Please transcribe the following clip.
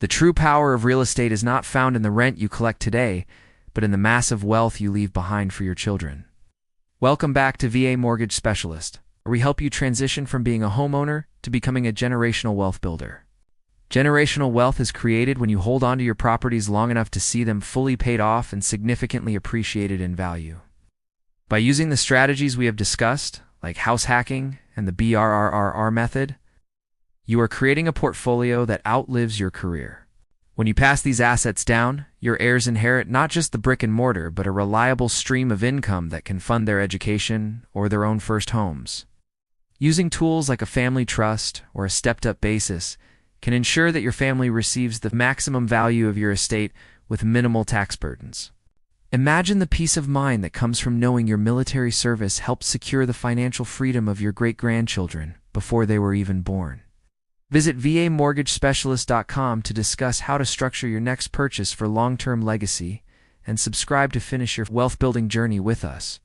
The true power of real estate is not found in the rent you collect today, but in the massive wealth you leave behind for your children. Welcome back to VA Mortgage Specialist, where we help you transition from being a homeowner to becoming a generational wealth builder. Generational wealth is created when you hold on to your properties long enough to see them fully paid off and significantly appreciated in value. By using the strategies we have discussed, like house hacking and the BRRRR method, you are creating a portfolio that outlives your career. When you pass these assets down, your heirs inherit not just the brick and mortar, but a reliable stream of income that can fund their education or their own first homes. Using tools like a family trust or a stepped-up basis can ensure that your family receives the maximum value of your estate with minimal tax burdens. Imagine the peace of mind that comes from knowing your military service helped secure the financial freedom of your great-grandchildren before they were even born. Visit VAMortgageSpecialist.com to discuss how to structure your next purchase for long-term legacy, and subscribe to finish your wealth-building journey with us.